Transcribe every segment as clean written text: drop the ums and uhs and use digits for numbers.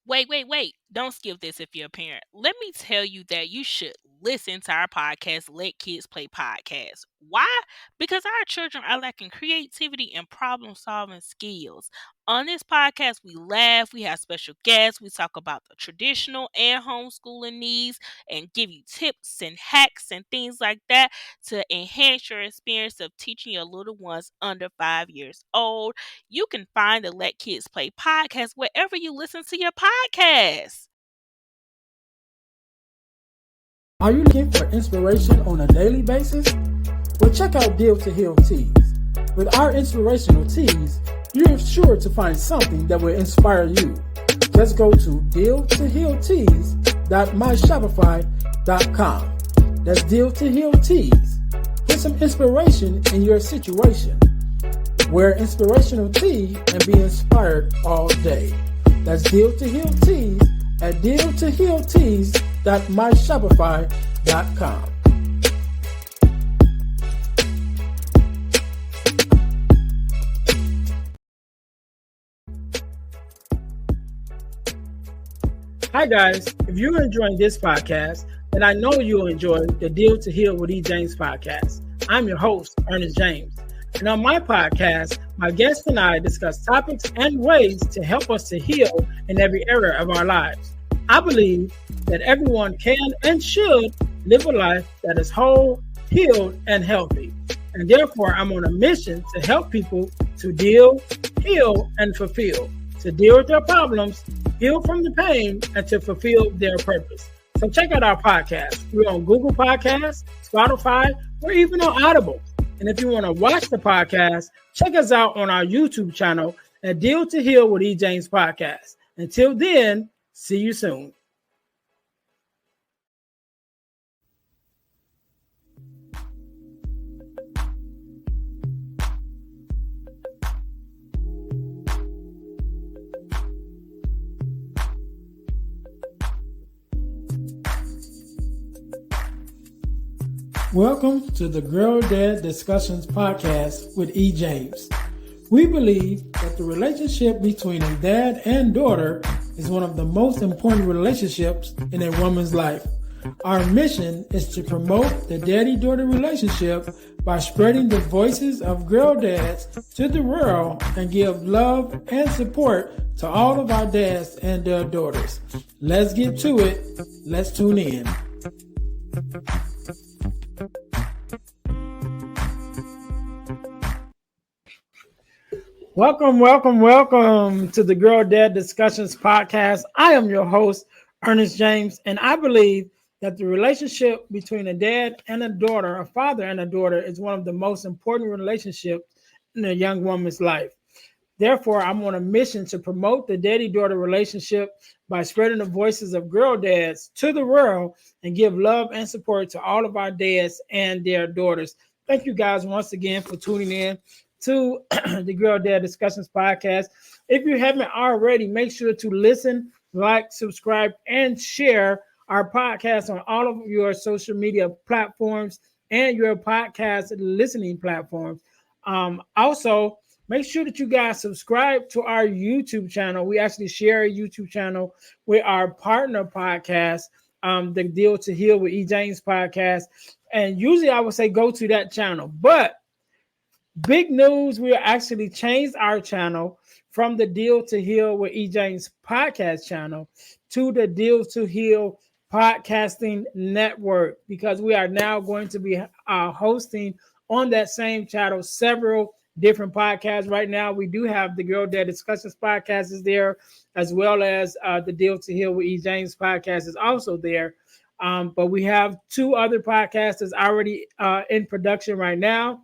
Wait. Don't skip this if you're a parent. Let me tell you that you should listen to our podcast, Let Kids Play Podcast. Why? Because our children are lacking creativity and problem solving skills. On this podcast, we laugh, we have special guests, we talk about the traditional and homeschooling needs, and give you tips and hacks and things like that to enhance your experience of teaching your little ones under 5 years old. You can find the Let Kids Play podcast wherever you listen to your podcasts. Are you looking for inspiration on a daily basis? Well, check out Deal to Heal Tees. With our inspirational tees, you're sure to find something that will inspire you. Just go to dealtohealtees.myshopify.com. That's Deal to Heal Tees. Get some inspiration in your situation. Wear inspirational tee and be inspired all day. That's Deal to Heal Tees at dealtohealtees.myshopify.com. Hi guys, if you're enjoying this podcast, then I know you'll enjoy the Deal to Heal with E. James podcast. I'm your host, Earnest James. And on my podcast, my guests and I discuss topics and ways to help us to heal in every area of our lives. I believe that everyone can and should live a life that is whole, healed, and healthy. And therefore, I'm on a mission to help people to deal, heal, and fulfill. To deal with their problems, heal from the pain, and to fulfill their purpose. So check out our podcast. We're on Google Podcasts, Spotify, or even on Audible. And if you want to watch the podcast, check us out on our YouTube channel at Deal to Heal with E. James Podcast. Until then, see you soon. Welcome to the Girl Dad Discussions podcast with E. James. We believe that the relationship between a dad and daughter is one of the most important relationships in a woman's life. Our mission is to promote the daddy-daughter relationship by spreading the voices of girl dads to the world and give love and support to all of our dads and their daughters. Let's get to it. Let's tune in. Welcome to the Girl Dad Discussions podcast. I am your host, Earnest James, and I believe that the relationship between a dad and a daughter, a father and a daughter, is one of the most important relationships in a young woman's life. Therefore, I'm on a mission to promote the daddy-daughter relationship by spreading the voices of girl dads to the world and give love and support to all of our dads and their daughters. Thank you guys once again for tuning in to the Girl Dad Discussions podcast. If you haven't already, make sure to listen, like, subscribe, and share our podcast on all of your social media platforms and your podcast listening platforms. Also, make sure that you guys subscribe to our YouTube channel. We actually share a YouTube channel with our partner podcast, the Deal to Heal with E. James podcast. And usually I would say go to that channel, but big news, we actually changed our channel from the Deal to Heal with E. James podcast channel to the Deal to Heal podcasting network, because we are now going to be hosting on that same channel several different podcasts. Right now, we do have the Girl Dad Discussions podcast is there, as well as the Deal to Heal with E. James podcast is also there. But we have two other podcasts that's already in production right now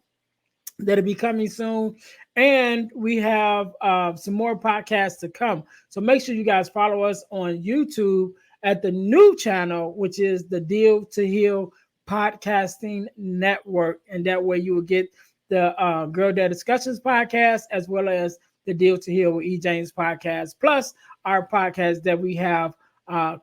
that'll be coming soon, and we have some more podcasts to come. So make sure you guys follow us on YouTube at the new channel, which is the Deal to Heal podcasting network, and that way you will get the Girl Dad Discussions podcast as well as the Deal to Heal with E. James podcast, plus our podcast that we have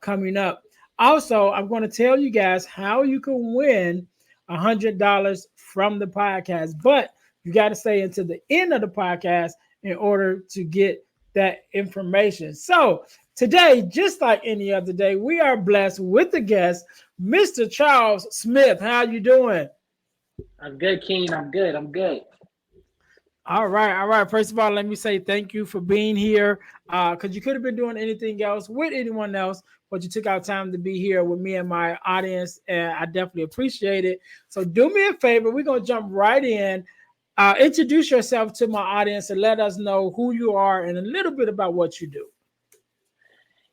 coming up. Also, I'm going to tell you guys how you can win $100 from the podcast, but you got to stay until the end of the podcast in order to get that information. So Today, just like any other day, we are blessed with the guest, Mr. Charles Smith. How you doing? I'm good, Keen. I'm good. I'm good. All right, all right. First of all, let me say thank you for being here. Because you could have been doing anything else with anyone else, but you took out time to be here with me and my audience, and I definitely appreciate it. So do me a favor. We're gonna jump right in. Introduce yourself to my audience and let us know who you are and a little bit about what you do.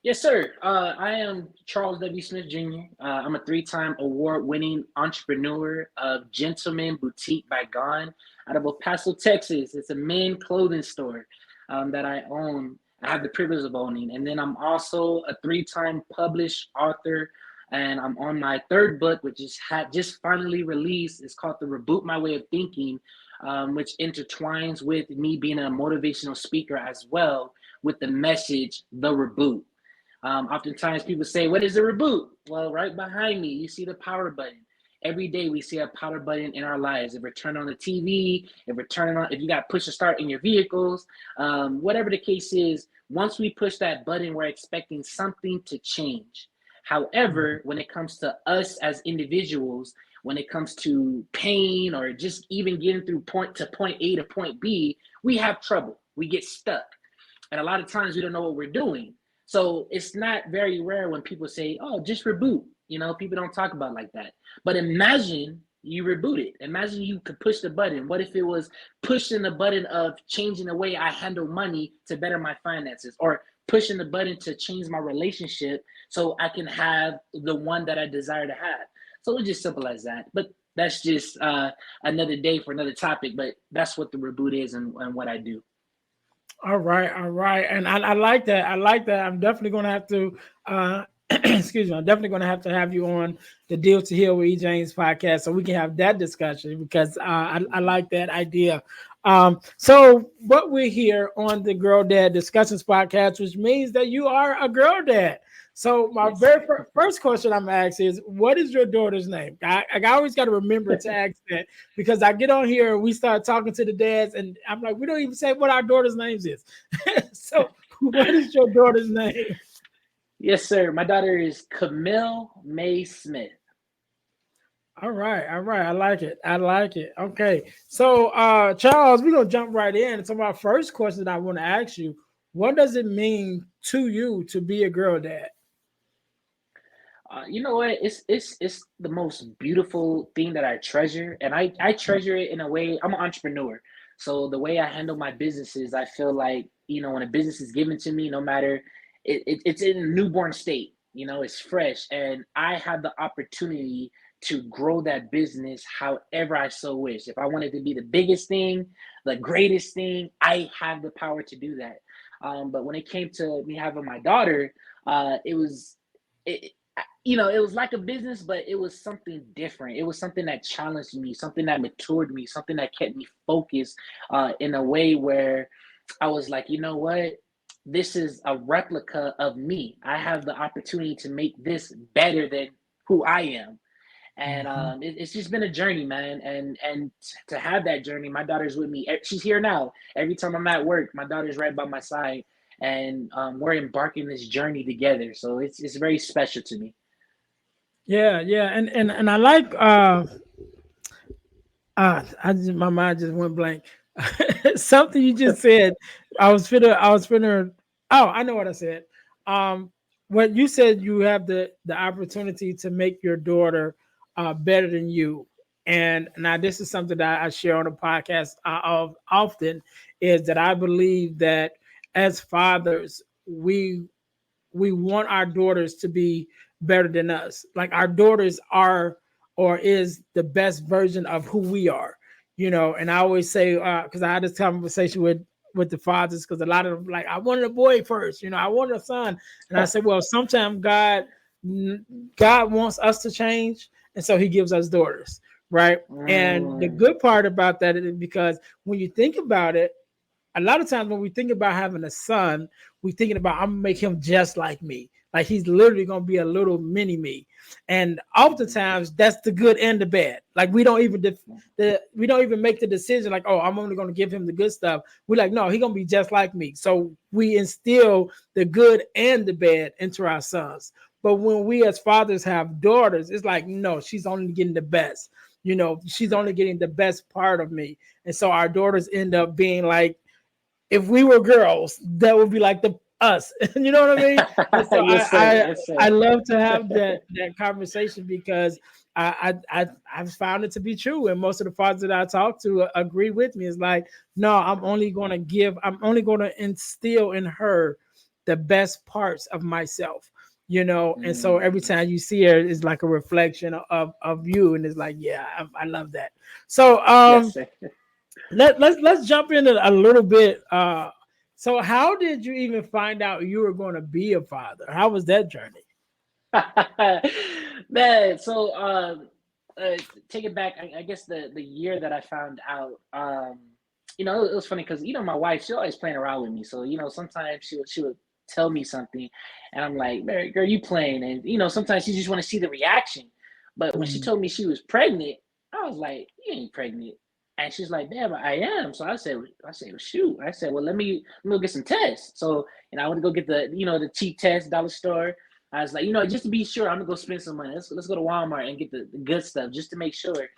Yes, sir. I am Charles W. Smith Jr. I'm a three-time award-winning entrepreneur of Gentleman Boutique by Gone out of El Paso, Texas. It's a men clothing store that I own. I have the privilege of owning. And then I'm also a three-time published author, and I'm on my third book, which is had just finally released. It's called The Reboot My Way of Thinking, which intertwines with me being a motivational speaker as well with the message, The Reboot. Oftentimes people say, what is a reboot? Well, right behind me, you see the power button. Every day we see a power button in our lives. If we're turning on the TV, if we're turning on, if you got push to start in your vehicles, whatever the case is, once we push that button, we're expecting something to change. However, when it comes to us as individuals, when it comes to pain or just even getting through point A to point B, we have trouble. We get stuck. And a lot of times we don't know what we're doing. So it's not very rare when people say, oh, just reboot. You know, people don't talk about it like that. But imagine you reboot it. Imagine you could push the button. What if it was pushing the button of changing the way I handle money to better my finances, or pushing the button to change my relationship so I can have the one that I desire to have? So it's just simple as that. But that's just another day for another topic. But that's what the reboot is and what I do. All right, and I like that. I like that. I'm definitely going to have to, excuse me. I'm definitely going to have you on the Deal to Heal with E. James podcast so we can have that discussion because I like that idea. So what we're here on the Girl Dad Discussions podcast, which means that you are a girl dad. So my Yes, very sir. first question I'm gonna ask is, what is your daughter's name? I always got to remember to ask that because I get on here and we start talking to the dads, and I'm like, we don't even say what our daughter's names is. So, what is your daughter's name? Yes, sir. My daughter is Camille May Smith. All right, all right. I like it. I like it. Okay. So, Charles, we're gonna jump right in. So, my first question I want to ask you: what does it mean to you to be a girl dad? You know what? It's the most beautiful thing that I treasure, and I treasure it in a way. I'm an entrepreneur, so the way I handle my businesses, I feel like when a business is given to me, no matter it's in a newborn state, it's fresh, and I have the opportunity to grow that business however I so wish. If I want it to be the biggest thing, the greatest thing, I have the power to do that. But when it came to me having my daughter, it was. It, it was like a business, but it was something different. It was something that challenged me, something that matured me, something that kept me focused in a way where I was like, you know what? This is a replica of me. I have the opportunity to make this better than who I am. And Mhm. it's just been a journey, man. And to have that journey, my daughter's with me. She's here now. Every time I'm at work, my daughter's right by my side, and we're embarking this journey together. So it's very special to me. Yeah, yeah, and I like my mind just went blank. Something you just said. I was finna. Oh, I know what I said. Um, when you said you have the opportunity to make your daughter better than you, and now this is something that I share on the podcast of often is that I believe that as fathers we want our daughters to be better than us. Like our daughters are or is the best version of who we are, And I always say, because I had this conversation with the fathers, because a lot of them like, I wanted a boy first, I wanted a son, and I said, well, sometimes God wants us to change, and so He gives us daughters, right? And the Mm, good part about that is because when you think about it, a lot of times when we think about having a son, we thinking about I'm gonna make him just like me. Like he's literally gonna be a little mini me. And oftentimes that's the good and the bad. Like we don't even we don't even make the decision like, oh, I'm only gonna give him the good stuff. We're like, no, he's gonna be just like me. So we instill the good and the bad into our sons. But when we as fathers have daughters, it's like, no, she's only getting the best. She's only getting the best part of me. And so our daughters end up being like, if we were girls, that would be like the us. You know what I mean? And so Yes, sir. Yes, I sir. love to have that conversation because I've found it to be true, and most of the fathers that I talk to agree with me. It's like, no, I'm only going to instill in her the best parts of myself. And so every Mm. time you see her, it's like a reflection of you, and it's like, yeah, I love that. So Yes, sir. let's jump into a little bit. So how did you even find out you were going to be a father? How was that journey? Man, so uh, take it back. I guess the year that I found out, it was funny because my wife, she always playing around with me. So sometimes she would tell me something, and I'm like, "Mary, girl, you playing?" And sometimes she just want to see the reaction. But when she Mhm. told me she was pregnant, I was like, "You ain't pregnant." And she's like, "Damn, I am." So I said, "Well, shoot." I said, "Well, let me go get some tests." So I went to go get the cheap test, dollar store. I was like, just to be sure, I'm gonna go spend some money. Let's go to Walmart and get the good stuff just to make sure.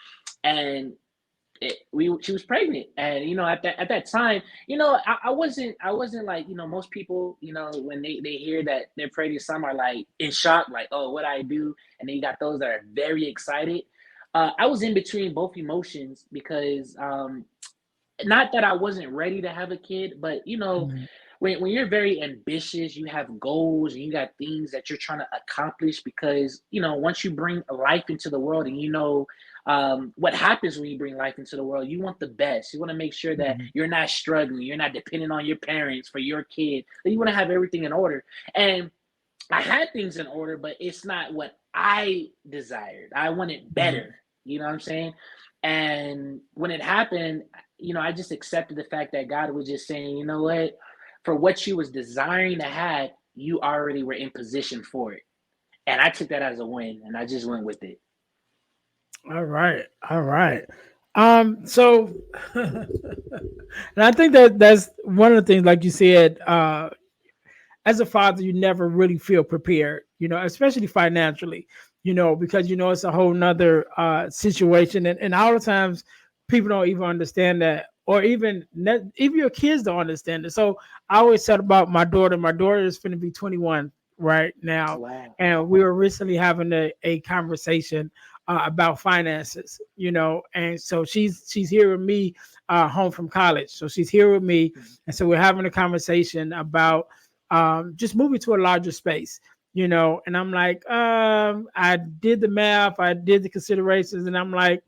And she was pregnant, and at that time, I wasn't like most people, when they hear that they're pregnant, some are like in shock, like, oh, what I do, and then you got those that are very excited. I was in between both emotions because not that I wasn't ready to have a kid, but Mhm. when you're very ambitious, you have goals and you got things that you're trying to accomplish because once you bring life into the world, and what happens when you bring life into the world, you want the best. You want to make sure that Mhm. you're not struggling, you're not depending on your parents for your kid. You want to have everything in order. And I had things in order, but it's not what I desired. I wanted better. Mhm. You know what I'm saying? And when it happened, I just accepted the fact that God was just saying, you know what? For what you was desiring to have, you already were in position for it. And I took that as a win, and I just went with it. All right, all right. So, and I think that's one of the things, like you said, as a father, you never really feel prepared, especially financially, because it's a whole nother situation. And all the times people don't even understand that, or even your kids don't understand it. So I always said about my daughter. My daughter is going to be 21 right now, Wow. and we were recently having a conversation about finances, and so she's here with me home from college. So she's here with me, and so we're having a conversation about just moving to a larger space, and I'm like, I did the math, I did the considerations, and I'm like,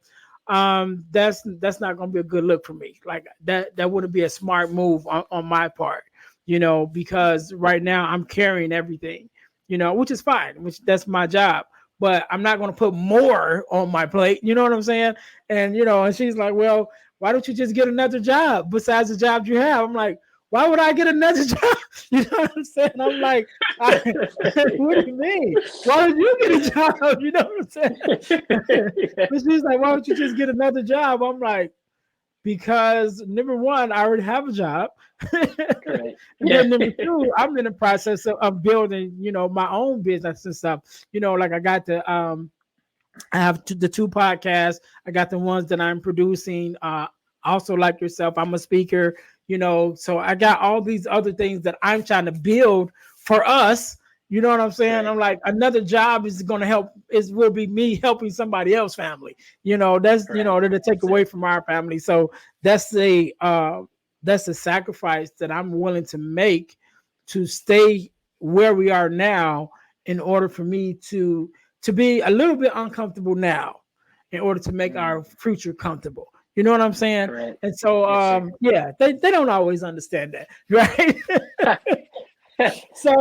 that's not going to be a good look for me. Like that wouldn't be a smart move on my part, because right now I'm carrying everything, which is fine, which that's my job. But I'm not going to put more on my plate. You know what I'm saying? And she's like, well, why don't you just get another job besides the job you have? I'm like, why would I get another job? You know what I'm saying? I'm like, what do you mean? Why would you get a Yeah. job? You know what I'm saying? But she's like, why don't you just get another job? I'm like, because number one, I already have a job. Correct. And Yeah. then number two, I'm in the process of building, my own business and stuff. Like I have the two podcasts. I got the ones that I'm producing. Also, like yourself, I'm a speaker. So I got all these other things that I'm trying to build for us. You know what I'm saying? I'm Correct. like, another job is going to help. Is will be me helping somebody else family. Correct. That'll take Yes, away sir. from our family. So that's a sacrifice that I'm willing to make to stay where we are now in order for me to be a little bit uncomfortable now in order to make Mm, our future comfortable. You know what I'm saying? correct. And so Yes, sir. yeah, they don't always understand that, right? So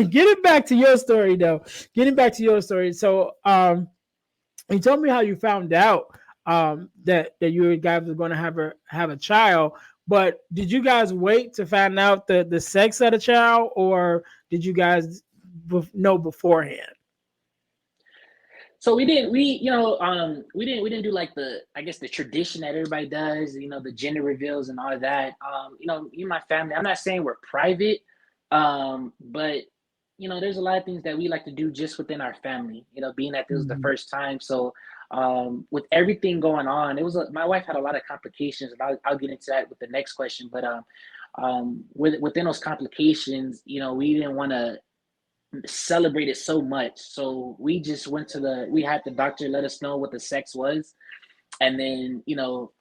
getting back to your story though, getting back to your story. So you told me how you found out that you guys were going to have a child, but did you guys wait to find out the sex of the child, or did you guys know beforehand? So we didn't do like the, I guess, the tradition that everybody does, the gender reveals and all of that. Me and my family, I'm not saying we're private, but there's a lot of things that we like to do just within our family, being that this was the Mhm. first time. So with everything going on, my wife had a lot of complications, and I'll get into that with the next question. But within those complications, we didn't want to celebrated so much. So we just we had the doctor let us know what the sex was. And then,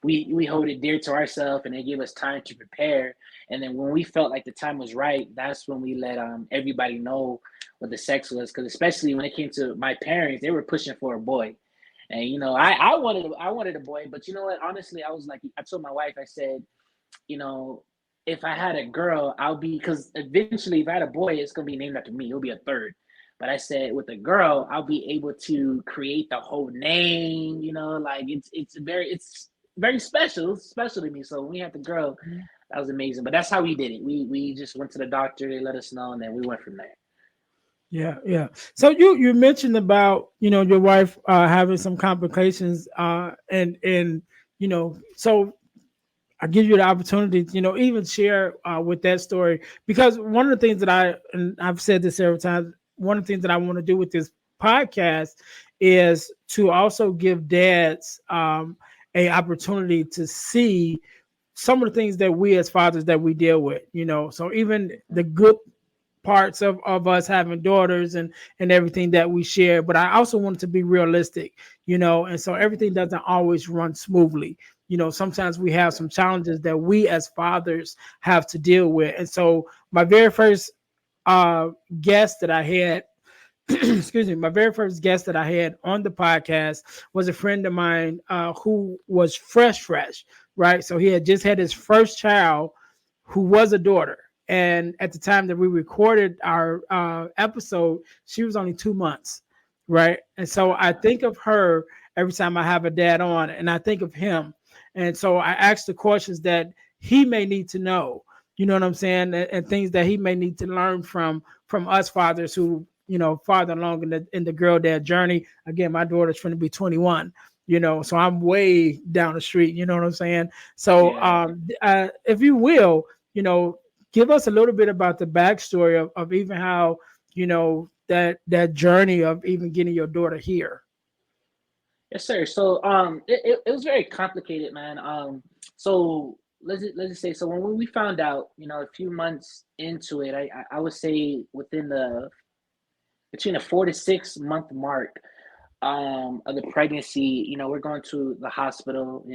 we hold it dear to ourselves, and they gave us time to prepare. And then when we felt like the time was right, that's when we let everybody know what the sex was. Cause especially when it came to my parents, they were pushing for a boy. And I wanted a boy, but you know what? Honestly, I was like, I told my wife, I said, you know, if I had a girl, I'll be, because eventually, if I had a boy, it's gonna be named after me. It'll be a third. But I said with a girl, I'll be able to create the whole name. Like it's very special. It's special to me. So when we had the girl, that was amazing. But that's how we did it. We just went to the doctor. They let us know, and then we went from there. Yeah, yeah. So you mentioned about your wife having some complications, and so I give you the opportunity to, even share with that story, because one of the things that and I've said this several times, one of the things that I want to do with this podcast is to also give dads a opportunity to see some of the things that we as fathers that we deal with, so even the good parts of us having daughters and everything that we share, but I also want it to be realistic, and so everything doesn't always run smoothly. Sometimes we have some challenges that we as fathers have to deal with. And so my very first guest that I had excuse me, my very first guest that I had on the podcast was a friend of mine who was fresh, right? So he had just had his first child, who was a daughter. And at the time that we recorded our episode, she was only 2 months, right? And so I think of her every time I have a dad on, and I think of him. And so I ask the questions that he may need to know, you know what I'm saying, and things that he may need to learn from us fathers who farther along in the girl dad journey. Again, my daughter's going to be 21, so I'm way down the street, you know what I'm saying. So Yeah. if you will, you know give us a little bit about the backstory of even how that journey of even getting your daughter here. Yes, sir. So it was very complicated, man. So let's just say, so when we found out, a few months into it, I would say within the between a 4 to 6 month mark of the pregnancy, we're going to the hospital,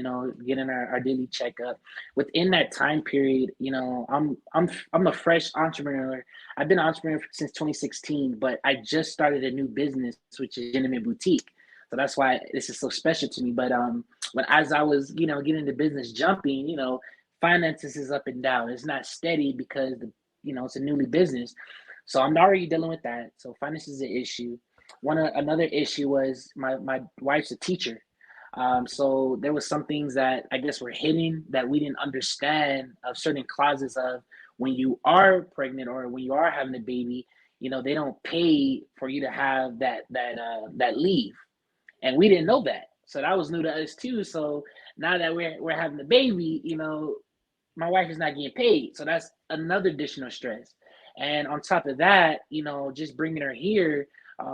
getting our daily checkup. Within that time period, I'm a fresh entrepreneur. I've been an entrepreneur since 2016, but I just started a new business, which is Gentleman Boutique. So that's why this is so special to me. But when as I was, getting the business jumping, finances is up and down. It's not steady because it's a newly business. So I'm already dealing with that. So finances is an issue. Another issue was my wife's a teacher. So there was some things that I guess were hidden that we didn't understand, of certain clauses of when you are pregnant or when you are having a baby, they don't pay for you to have that leave, and we didn't know that. So that was new to us too. So now that we're having the baby, my wife is not getting paid, so that's another additional stress. And on top of that, just bringing her here,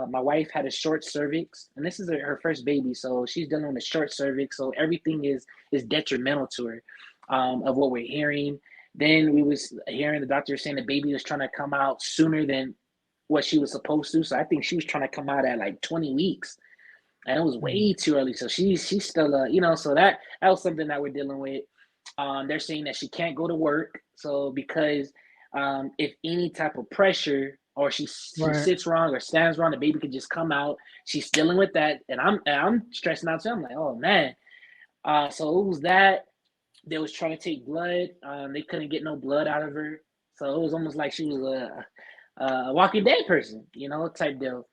my wife had a short cervix, and this is her first baby, so she's dealing with a short cervix. So everything is detrimental to her, of what we're hearing. Then we was hearing the doctor saying the baby was trying to come out sooner than what she was supposed to. So I think she was trying to come out at like 20 weeks, and it was way too early. So she's still so that was something that we're dealing with. They're saying that she can't go to work, so because if any type of pressure, or she Right. sits wrong or stands wrong, the baby could just come out. She's dealing with that, and I'm stressing out too. I'm like, oh man. So it was that. They was trying to take blood. They couldn't get no blood out of her, so it was almost like she was a Walking Dead person, type deal,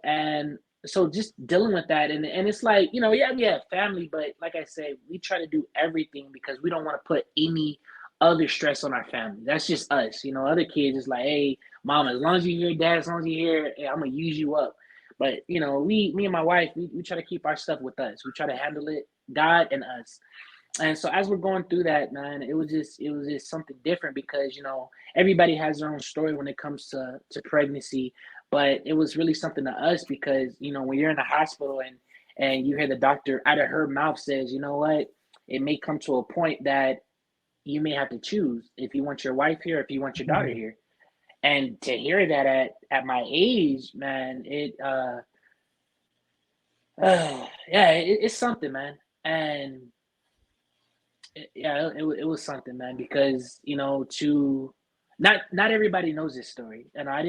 and so just dealing with that, and it's like, yeah, we have family, but like I said, we try to do everything because we don't want to put any other stress on our family. That's just us. Other kids is like, hey, Mom, as long as you hear dad, as long as you hear, hey, I'm gonna use you up. But me and my wife, we try to keep our stuff with us. We try to handle it, God and us. And so as we're going through that, man, it was just something different because everybody has their own story when it comes to pregnancy, but it was really something to us because when you're in the hospital and you hear the doctor out of her mouth says, you know what, it may come to a point that you may have to choose if you want your wife here, or if you want your daughter Mhm. here. And to hear that at my age, man, yeah, it's something, man. And yeah, it was something, man, because to not everybody knows this story, and I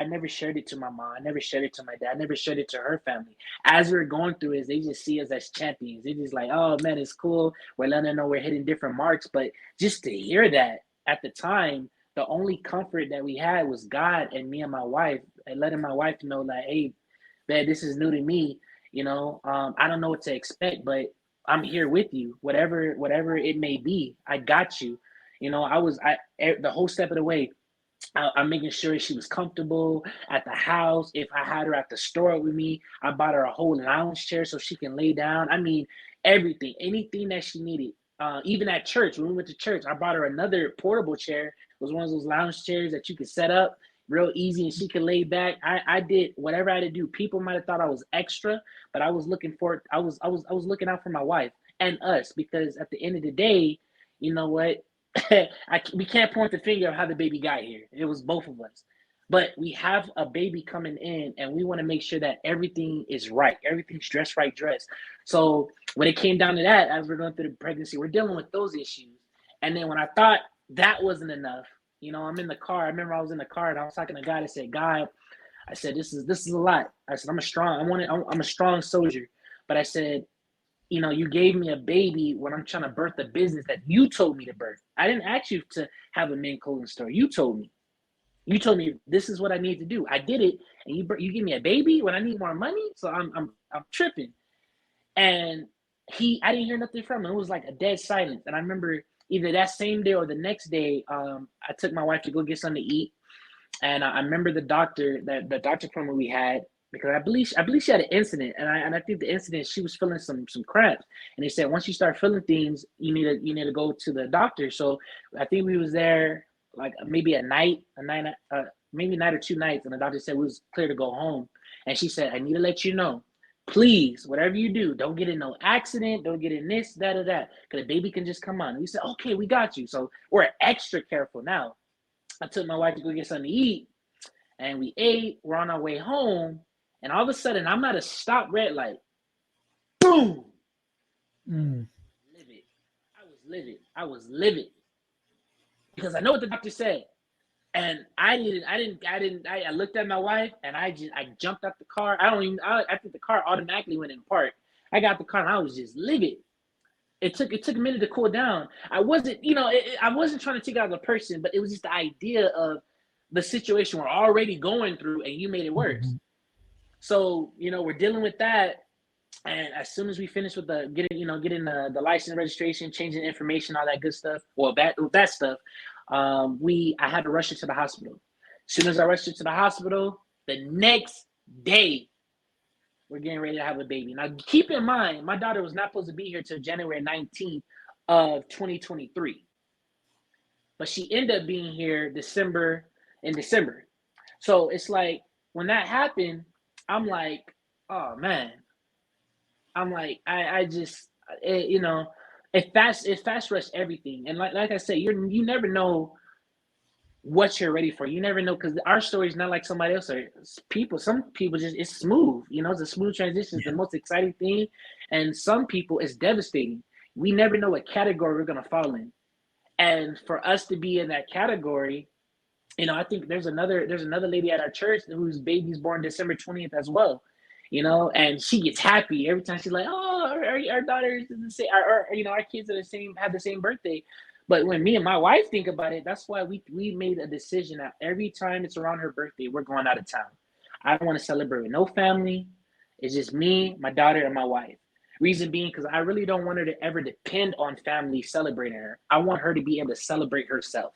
never shared it to my mom, I never shared it to my dad, I never shared it to her family. As we're going through it, they just see us as champions. They just like, oh man, it's cool. We're letting them know we're hitting different marks, but just to hear that at the time, the only comfort that we had was God and me and my wife, and letting my wife know like, hey, man, this is new to me. I don't know what to expect, but I'm here with you, whatever it may be. I got you. The whole step of the way. I'm making sure she was comfortable at the house. If I had her at the store with me, I bought her a whole lounge chair so she can lay down. I mean, everything, anything that she needed. Even at church, when we went to church, I bought her another portable chair. It was one of those lounge chairs that you could set up real easy and she could lay back. I did whatever I had to do. People might have thought I was extra, but I was looking for I was looking out for my wife and us because at the end of the day, you know what? We can't point the finger of how the baby got here. It was both of us. But we have a baby coming in, and we want to make sure that everything is right. Everything's dressed right, dressed. So when it came down to that, as we're going through the pregnancy, we're dealing with those issues. And then when I thought that wasn't enough, I'm in the car. I remember I was in the car and I was talking to God. I said, God, I said, this is a lot. I said, I'm a strong, I'm a strong soldier. But I said, you gave me a baby when I'm trying to birth a business that you told me to birth. I didn't ask you to have a men clothing store. You told me. You told me this is what I need to do. I did it, and you give me a baby when I need more money. So I'm tripping. And I didn't hear nothing from him. It was like a dead silence. And I remember either that same day or the next day, I took my wife to go get something to eat, and I remember the doctor appointment we had because I believe she had an incident, and I think the incident she was feeling some cramps, and they said once you start feeling things, you need to go to the doctor. So I think we was there like maybe maybe a night or 2 nights, and the doctor said we was clear to go home, and she said I need to let you know. Please, whatever you do, don't get in no accident. Don't get in this, that, or that, because the baby can just come on. And we said, okay, we got you. So we're extra careful now. I took my wife to go get something to eat, and we ate. We're on our way home, and all of a sudden, I'm at a stop red light. Boom! Mm. Livid. I was livid. I was livid because I know what the doctor said, and I looked at my wife, and I jumped out the car. I think the car automatically went in park. I got the car, and I was just livid. It took a minute to cool down. I wasn't, I wasn't trying to take out the person, but it was just the idea of the situation we're already going through, and you made it worse. Mhm. So we're dealing with that, and as soon as we finish with getting the license registration, changing information, all that good stuff, well, that stuff, I had to rush her to the hospital. As soon as I rushed her to the hospital, the next day we're getting ready to have a baby. Now, keep in mind, my daughter was not supposed to be here till January 19th of 2023, but she ended up being here in December. So it's like when that happened, I'm like, oh man, I'm like, I just, you know, it fast rushed everything, and like I said, you never know what you're ready for. You never know because our story is not like somebody else. Or people, some people just it's smooth. It's a smooth transition. It's the Yeah. most exciting thing, and some people it's devastating. We never know what category we're gonna fall in, and for us to be in that category, I think there's another lady at our church whose baby's born December 20th as well. And she gets happy every time she's like, "Oh, our daughters is the same, our kids are the same, have the same birthday." But when me and my wife think about it, that's why we made a decision that every time it's around her birthday, we're going out of town. I don't want to celebrate with no family. It's just me, my daughter, and my wife. Reason being, because I really don't want her to ever depend on family celebrating her. I want her to be able to celebrate herself.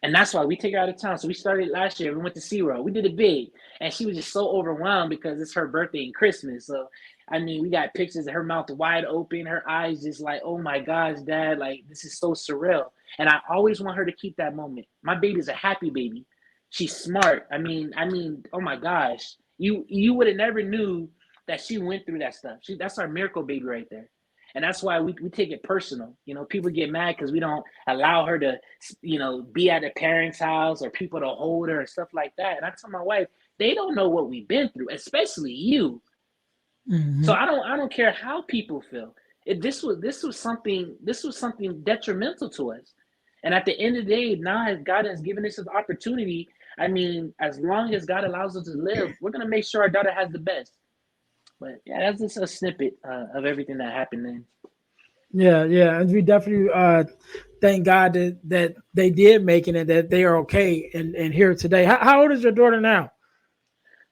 And that's why we take her out of town. So we started last year. We went to SeaWorld. We did it big. And she was just so overwhelmed because it's her birthday and Christmas. So, I mean, we got pictures of her mouth wide open, her eyes just like, oh my gosh, Dad, like this is so surreal. And I always want her to keep that moment. My baby's a happy baby. She's smart. I mean, oh my gosh. You would have never knew that she went through that stuff. That's our miracle baby right there. And that's why we take it personal. You know, people get mad because we don't allow her to, be at a parent's house or people to hold her and stuff like that. And I tell my wife, they don't know what we've been through, especially you. So Hmm. I don't care how people feel. This was something detrimental to us. And at the end of the day, now God has given us this opportunity. I mean, as long as God allows us to live, we're gonna make sure our daughter has the best. But yeah, that's just a snippet of everything that happened then. Yeah, yeah, and we definitely thank God that they did make it and that they are okay and here today. How old is your daughter now?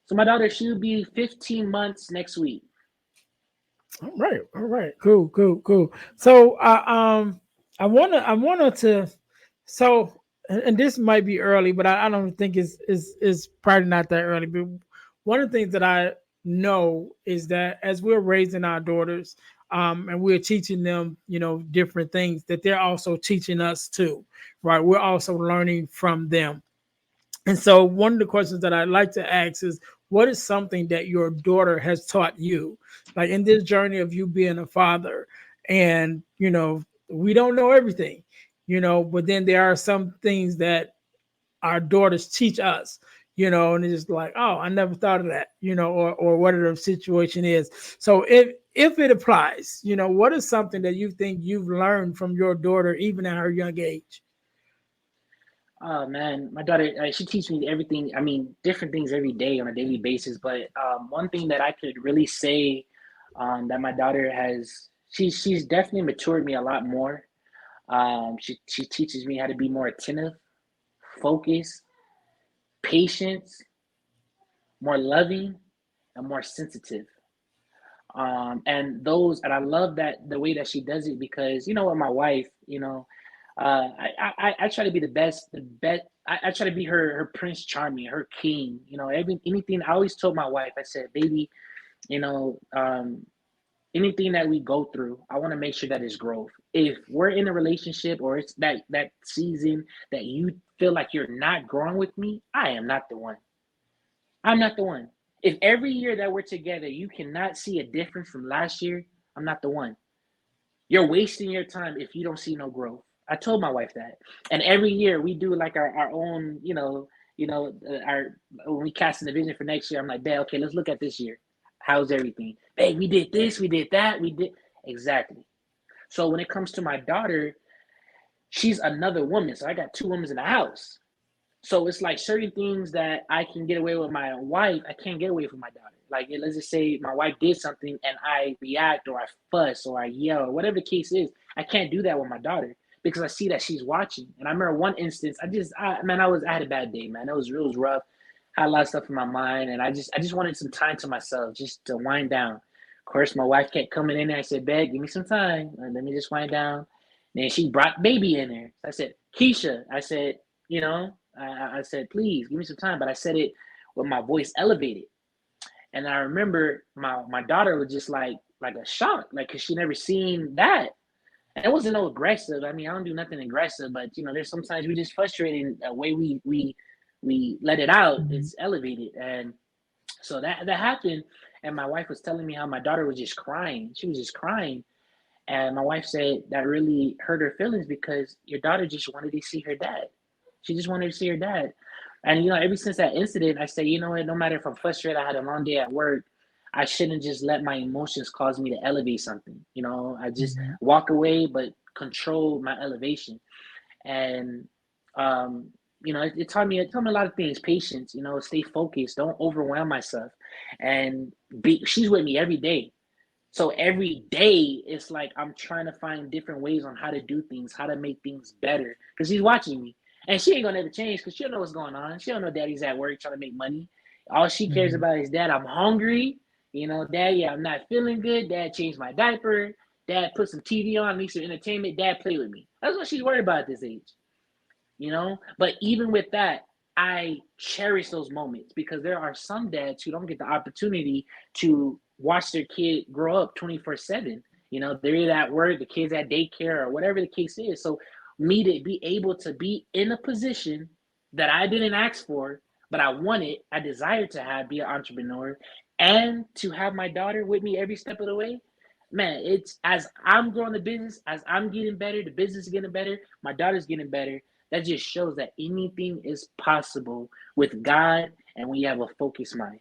So my daughter, she'll be 15 months next week. All right, cool, cool, cool. So I wanna to, so and this might be early, but I don't think it's probably not that early. But one of the things that I know is that as we're raising our daughters, and we're teaching them, different things, that they're also teaching us too, right? We're also learning from them. And so, one of the questions that I'd like to ask is, what is something that your daughter has taught you, like in this journey of you being a father? And, we don't know everything, but then there are some things that our daughters teach us, and it's just like, oh, I never thought of that, or whatever the situation is. So, if it applies, what is something that you think you've learned from your daughter, even at her young age? Oh man, my daughter, she teaches me everything. I mean, different things every day on a daily basis. But one thing that I could really say that my daughter has, she's definitely matured me a lot more. She teaches me how to be more attentive, focused, patient, more loving, and more sensitive. And I love that the way that she does it because with my wife, I try to be the best. I try to be her Prince Charming, her king. Anything. I always told my wife, I said, baby, you know, um, anything that we go through, I want to make sure that it's growth. If we're in a relationship or it's that season that you feel like you're not growing with me, I am not the one. I'm not the one. If every year that we're together, you cannot see a difference from last year, I'm not the one. You're wasting your time if you don't see no growth. I told my wife that. And every year we do like our own, our when we cast the vision for next year, I'm like, babe, okay, let's look at this year. How's everything? Babe, we did this, we did that, we did exactly. So when it comes to my daughter, she's another woman. So I got two women in the house. So it's like certain things that I can get away with my wife, I can't get away from my daughter. Like let's just say my wife did something and I react or I fuss or I yell or whatever the case is, I can't do that with my daughter because I see that she's watching. And I remember one instance, I had a bad day, man. It was rough. I had a lot of stuff in my mind, and I just wanted some time to myself, just to wind down. Of course, my wife kept coming in there. I said, "Babe, give me some time. Let me just wind down." Then she brought baby in there. I said, "Keisha," I said, I said, please give me some time, but I said it with my voice elevated. And I remember my daughter was just like a shock, like because she never seen that. And it wasn't no aggressive. I mean, I don't do nothing aggressive, but there's sometimes we just frustrated the way we let it out. Mhm. It's elevated, and so that happened. And my wife was telling me how my daughter was just crying. She was just crying, and my wife said that really hurt her feelings because your daughter just wanted to see her dad. She just wanted to see her dad. And ever since that incident, I say, you know what, no matter if I'm frustrated, I had a long day at work, I shouldn't just let my emotions cause me to elevate something. I just Mhm. walk away, but control my elevation. And um, it taught me a lot of things. Patience, stay focused, don't overwhelm myself. And she's with me every day. So every day it's like I'm trying to find different ways on how to do things, how to make things better. Because she's watching me. And she ain't gonna ever change because she don't know what's going on. She don't know daddy's at work trying to make money. All she cares Mhm. about is dad, I'm hungry. Dad, yeah, I'm not feeling good. Dad changed my diaper. Dad put some TV on, need some entertainment. Dad play with me. That's what she's worried about at this age. But even with that, I cherish those moments because there are some dads who don't get the opportunity to watch their kid grow up 24/7. They're either at work, the kids at daycare, or whatever the case is. So me to be able to be in a position that I didn't ask for, but I wanted, I desired to have, be an entrepreneur, and to have my daughter with me every step of the way. Man, it's as I'm growing the business, as I'm getting better, the business is getting better, my daughter's getting better. That just shows that anything is possible with God and when you have a focused mind.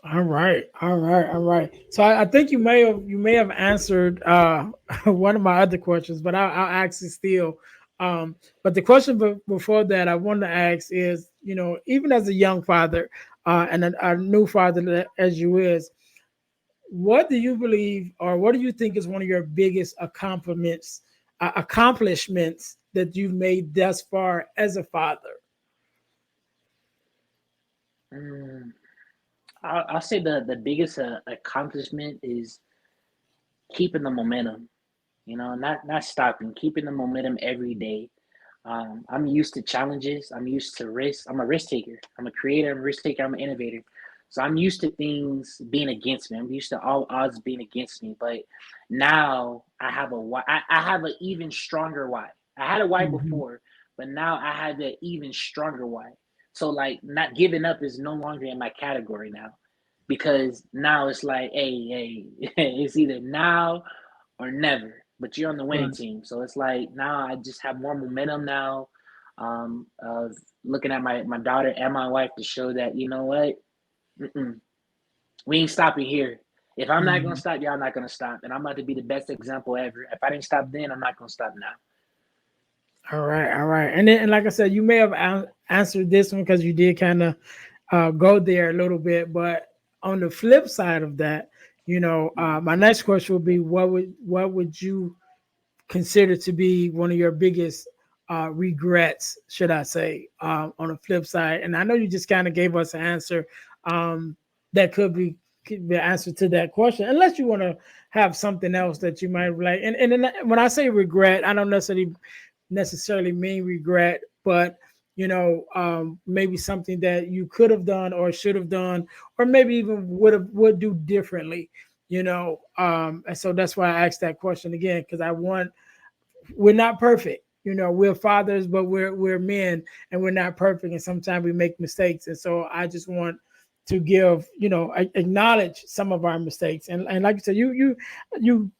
All right, all right, all right. So I think you may have answered one of my other questions, but I'll ask it still. But the question before that I wanted to ask is, even as a young father and a new father as you is, what do you believe, or what do you think is one of your biggest accomplishments that you've made thus far as a father? Mm, I'll say the biggest accomplishment is keeping the momentum. Not stopping, keeping the momentum every day. I'm used to challenges. I'm used to risk. I'm a risk taker. I'm a creator. I'm a risk taker. I'm an innovator. So I'm used to things being against me. I'm used to all odds being against me. But now I have a why. I have an even stronger why. I had a why Mhm. before, but now I have an even stronger why. So like not giving up is no longer in my category now, because now it's like, hey, it's either now or never. But you're on the winning Right. team, so it's like now I just have more momentum now, of looking at my daughter and my wife to show that what, mm-mm, we ain't stopping here. If I'm not gonna Mhm. stop, y'all not gonna stop, and I'm about to be the best example ever. If I didn't stop then, I'm not gonna stop now. All right, all right. And like I said, you may have answered this one because you did kind of go there a little bit. But on the flip side of that, Mm-hmm. my next question would be, what would you consider to be one of your biggest regrets, should I say, on the flip side? And I know you just kind of gave us an answer um, that could be the answer to that question, unless you want to have something else that you might like. And then when I say regret, I don't necessarily mean regret, but maybe something that you could have done or should have done, or maybe even would do differently. And so that's why I asked that question again, because we're not perfect. We're fathers, but we're men, and we're not perfect, and sometimes we make mistakes. And so I just want to acknowledge some of our mistakes. And like you said, you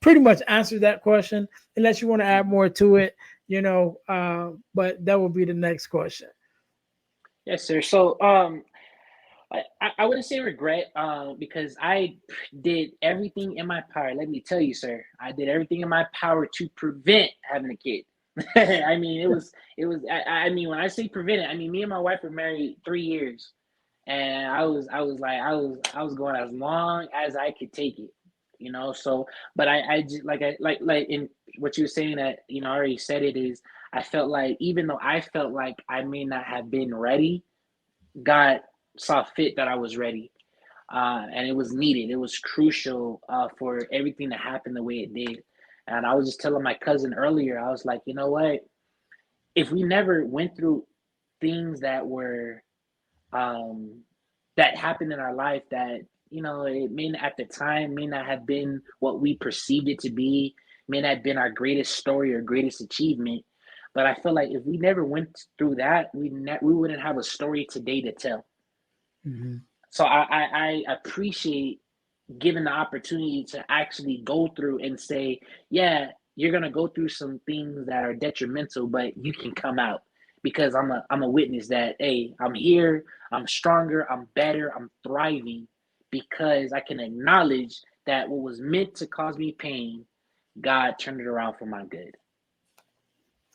pretty much answered that question, unless you want to add Mm-hmm. more to it. But that will be the next question. Yes, sir. So, I wouldn't say regret, because I did everything in my power. Let me tell you, sir, I did everything in my power to prevent having a kid. I mean, I mean, when I say prevent it, I mean, me and my wife were married 3 years, and I was going as long as I could take it, So, but I just like in what you were saying that I already said it is. I felt like even though I felt like I may not have been ready, God saw fit that I was ready, and it was needed. It was crucial, for everything to happen the way it did. And I was just telling my cousin earlier, I was like, you know what? If we never went through things um, that happened in our life that it may not, at the time may not have been what we perceived it to be, may not have been our greatest story or greatest achievement. But I feel like if we never went through that, we wouldn't have a story today to tell. Mhm. So I appreciate given the opportunity to actually go through and say, yeah, you're gonna go through some things that are detrimental, but you can come out because I'm a witness that hey, I'm here, I'm stronger, I'm better, I'm thriving because I can acknowledge that what was meant to cause me pain, God turned it around for my good.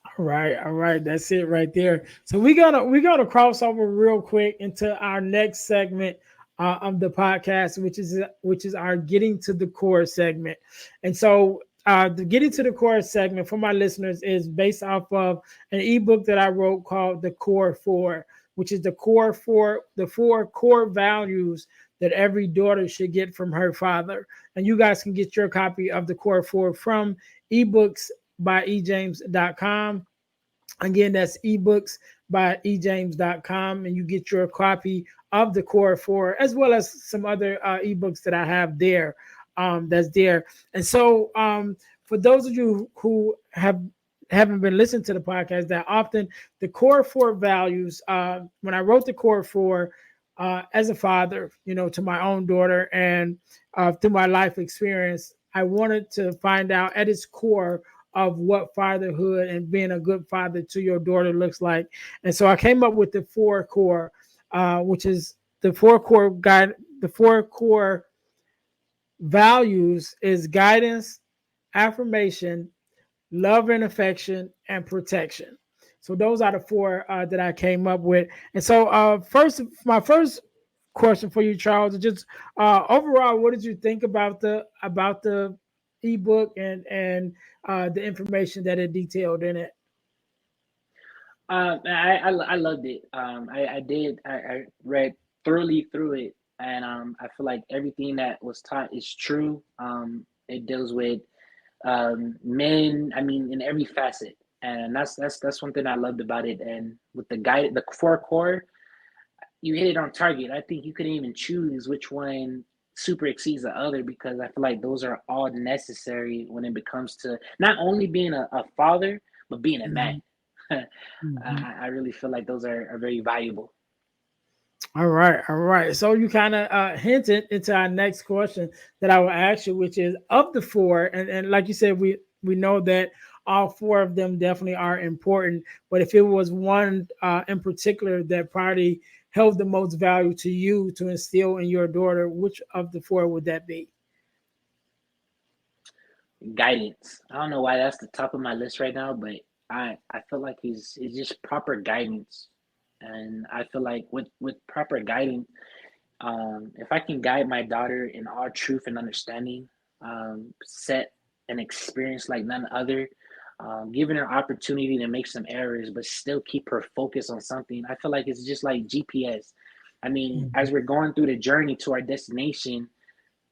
All right, all right, that's it right there. So we gotta cross over real quick into our next segment of the podcast, which is our getting to the core segment. And so the getting to the core segment for my listeners is based off of an ebook that I wrote called The Core Four, which is the four core values that every daughter should get from her father. And you guys can get your copy of The Core Four from ebooks by ejames.com. Again, that's ebooks by ejames.com, and you get your copy of the Core 4 as well as some other ebooks that I have there. That's there. And so, for those of you who haven't been listening to the podcast that often, the Core 4 values. When I wrote the Core 4 as a father, to my own daughter, and through my life experience, I wanted to find out at its core of what fatherhood and being a good father to your daughter looks like. And so I came up with the four core, which is the four core guide. The four core values is guidance, affirmation, love and affection, and protection. So those are the four that I came up with. And so, my first question for you, Charles, is just overall, what did you think about the ebook and the information that it detailed in it? I loved it. I did. I read thoroughly through it, and I feel like everything that was taught is true. It deals with men. I mean, in every facet, and that's one thing I loved about it. And with the four core, you hit it on target. I think you couldn't even choose which one super exceeds the other because I feel like those are all necessary when it becomes to not only being a father but being a man. Mhm. Mhm. I really feel like those are very valuable. All right, all right. So you kind of hinted into our next question that I will ask you, which is of the four, and like you said, we know that all four of them definitely are important. But if it was one in particular that probably held the most value to you to instill in your daughter, which of the four would that be? Guidance. I don't know why that's the top of my list right now, but I feel like he's just proper guidance, and I feel like with proper guidance, if I can guide my daughter in all truth and understanding, set an experience like none other, giving her opportunity to make some errors, but still keep her focused on something. I feel like it's just like GPS. I mean, Mhm. as we're going through the journey to our destination,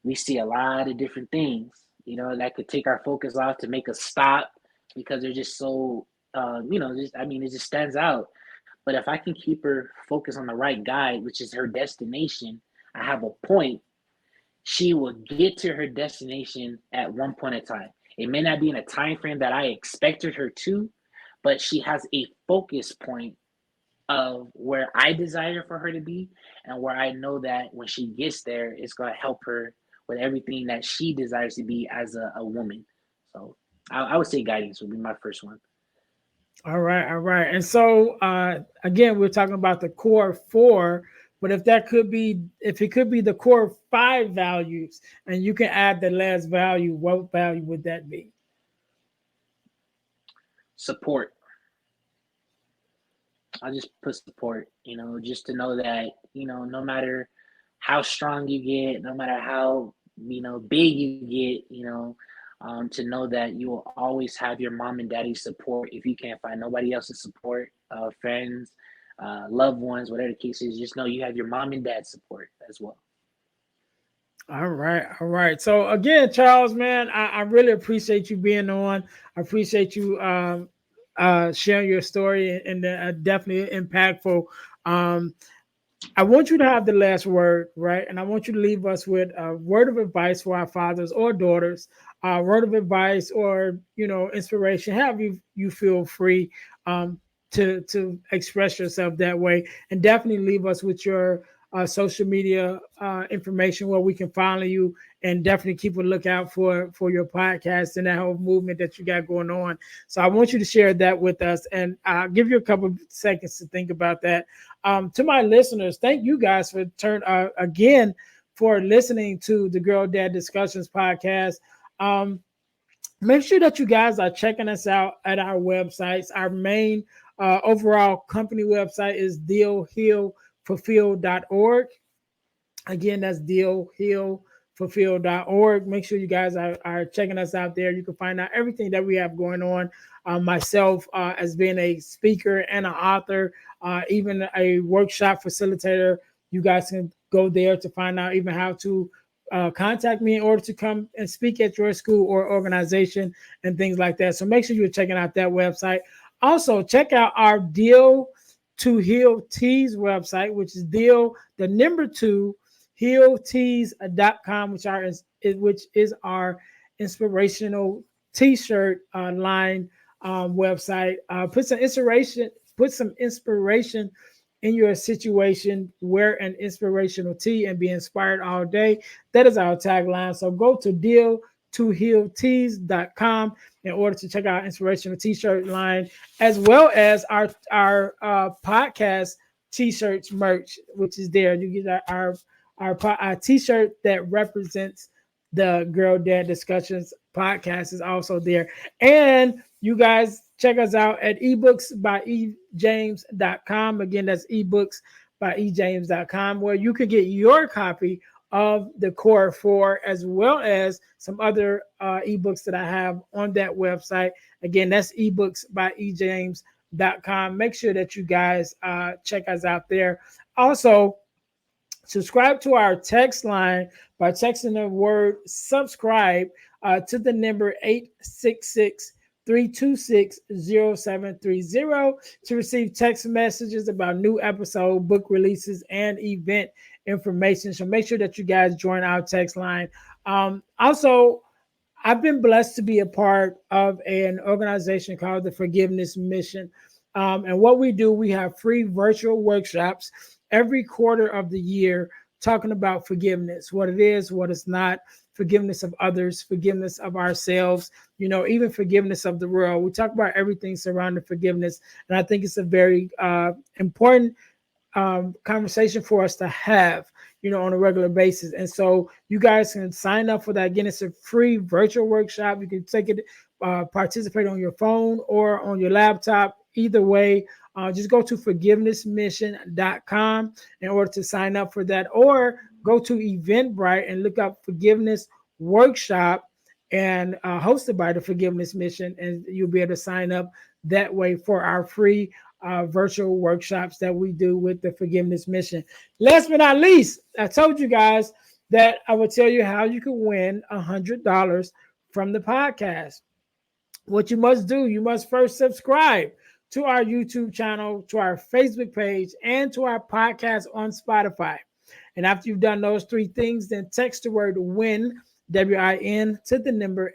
we see a lot of different things, that could take our focus off to make us stop because they're just so, just, I mean, it just stands out. But if I can keep her focused on the right guide, which is her destination, I have a point, she will get to her destination at one point in time. It may not be in a time frame that I expected her to, but she has a focus point of where I desire for her to be and where I know that when she gets there, it's going to help her with everything that she desires to be as a woman. So I would say guidance would be my first one. All right, all right. And so again, we're talking about the core four, but if it could be the core five values, and you can add the last value, what value would that be? Support. I just put support, just to know that, no matter how strong you get, no matter how, big you get, to know that you will always have your mom and daddy's support. If you can't find nobody else's support, friends, loved ones, whatever the case is, just know you have your mom and dad's support as well. All right, all right. So again, Charles, man, I really appreciate you being on. I appreciate you sharing your story and definitely impactful. Um, I want you to have the last word, right? And I want you to leave us with a word of advice for our fathers or daughters, a word of advice or inspiration. Have you feel free um, to express yourself that way, and definitely leave us with your social media information where we can follow you, and definitely keep a lookout for your podcast and that whole movement that you got going on. So I want you to share that with us, and I'll give you a couple of seconds to think about that. To my listeners, thank you guys for again for listening to the Girl Dad Discussions podcast. Um, Make sure that you guys are checking us out at our websites. Our main overall company website is dealhealfulfill.org. Again, that's dealhealfulfill.org. Make sure you guys are checking us out there. You can find out everything that we have going on. Myself, as being a speaker and an author, even a workshop facilitator, you guys can go there to find out even how to contact me in order to come and speak at your school or organization and things like that. So make sure you're checking out that website. Also, check out our Deal to Heal Tees website, which is deal the number two healtees.com, which is our inspirational t-shirt line website. Put some inspiration in your situation. Wear an inspirational tee and be inspired all day. That is our tagline. So go to deal2healtees.com in order to check out inspirational t-shirt line, as well as our podcast t-shirts merch, which is there. You get our t-shirt that represents the Girl Dad Discussions podcast is also there. And you guys check us out at ebooksbyejames.com. Again, that's ebooksbyejames.com, where you can get your copy of the Core 4, as well as some other ebooks that I have on that website. Again, that's ebooksbyejames.com. Make sure that you guys check us out there. Also, subscribe to our text line by texting the word subscribe to the number 866-326-0730 to receive text messages about new episode, book releases, and event information. So make sure that you guys join our text line. Also, I've been blessed to be a part of an organization called the Forgiveness Mission. And what we do, we have free virtual workshops every quarter of the year talking about forgiveness, what it is, what it's not, forgiveness of others, forgiveness of ourselves, even forgiveness of the world. We talk about everything surrounding forgiveness. And I think it's a very important conversation for us to have, on a regular basis. And so you guys can sign up for that. Again, it's a free virtual workshop. You can take it, participate on your phone or on your laptop. Either way, just go to forgivenessmission.com in order to sign up for that, or go to Eventbrite and look up Forgiveness Workshop and hosted by the Forgiveness Mission, and you'll be able to sign up that way for our free virtual workshops that we do with the Forgiveness Mission. Last but not least, I told you guys that I would tell you how you can win $100 from the podcast. What you must do, you must first subscribe to our YouTube channel, to our Facebook page, and to our podcast on Spotify. And after you've done those three things, then text the word WIN, WIN, to the number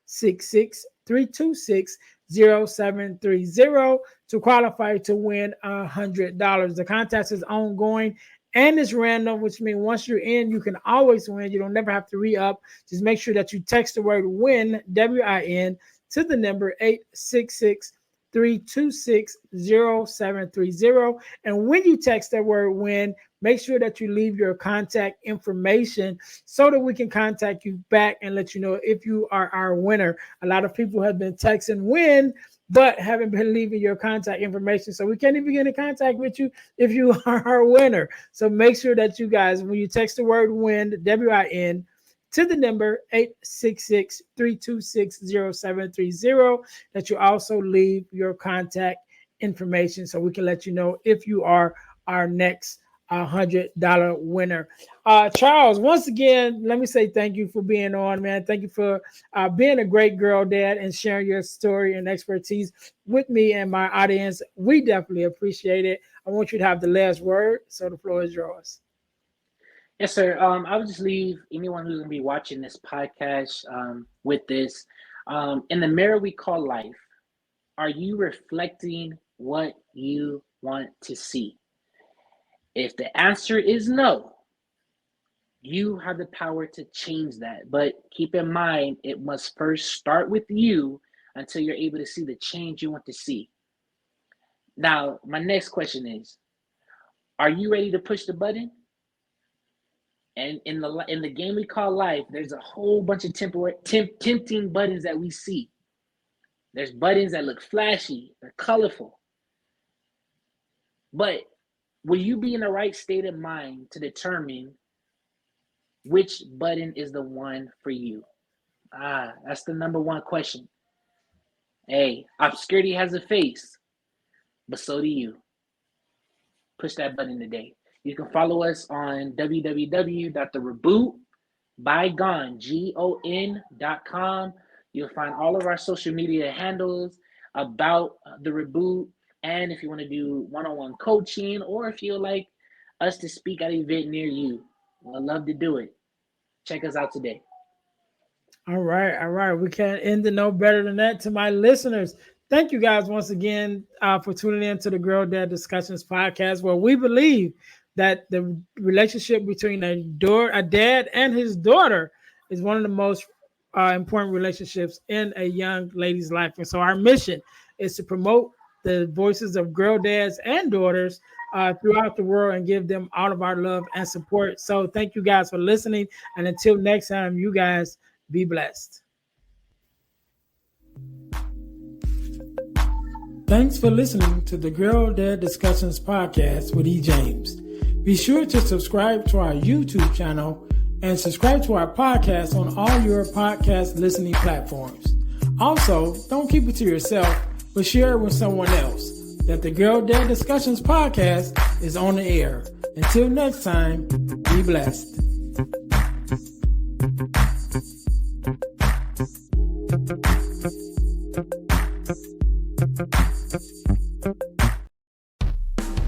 866-326-0730 to qualify to win $100. The contest is ongoing and it's random, which means once you're in, you can always win. You don't never have to re-up. Just make sure that you text the word WIN, WIN, to the number 866-326-0730. And when you text that word WIN, make sure that you leave your contact information so that we can contact you back and let you know if you are our winner. A lot of people have been texting WIN, but haven't been leaving your contact information. So we can't even get in contact with you if you are our winner. So make sure that you guys, when you text the word WIN, WIN, to the number 866-326-0730, that you also leave your contact information so we can let you know if you are our next $100 winner. Charles, once again, let me say thank you for being on, man. Thank you for being a great girl dad and sharing your story and expertise with me and my audience. We definitely appreciate it. I want you to have the last word, so the floor is yours. Yes, sir. I would just leave anyone who's going to be watching this podcast with this. In the mirror we call life, are you reflecting what you want to see? If the answer is no, you have the power to change that. But keep in mind, it must first start with you until you're able to see the change you want to see. Now, my next question is, are you ready to push the button? And in the game we call life, there's a whole bunch of tempting buttons that we see. There's buttons that look flashy, they're colorful. But will you be in the right state of mind to determine which button is the one for you? That's the number one question. Hey, obscurity has a face, but so do you. Push that button today. You can follow us on www.therebootbygon.com. You'll find all of our social media handles. about the reboot. And if you want to do one-on-one coaching, or if you like us to speak at an event near you, I'd love to do it. Check us out today. All right, all right. We can't end it no better than that. To my listeners, thank you guys once again for tuning in to the Girl Dad Discussions podcast, where we believe that the relationship between a dad and his daughter is one of the most important relationships in a young lady's life. And so our mission is to promote the voices of girl dads and daughters throughout the world and give them all of our love and support. So thank you guys for listening. And until next time, you guys be blessed. Thanks for listening to the Girl Dad Discussions podcast with E. James. Be sure to subscribe to our YouTube channel and subscribe to our podcast on all your podcast listening platforms. Also, don't keep it to yourself, but share it with someone else. That the Girl Dad Discussions podcast is on the air. Until next time, be blessed.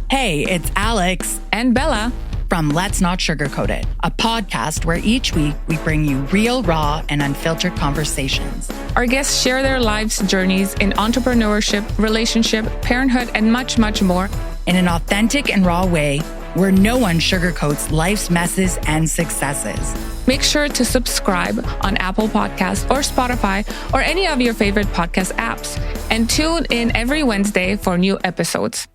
Hey, it's Alex and Bella from Let's Not Sugarcoat It, a podcast where each week we bring you real, raw, and unfiltered conversations. Our guests share their life's journeys in entrepreneurship, relationship, parenthood, and much, much more in an authentic and raw way where no one sugarcoats life's messes and successes. Make sure to subscribe on Apple Podcasts or Spotify or any of your favorite podcast apps, and tune in every Wednesday for new episodes.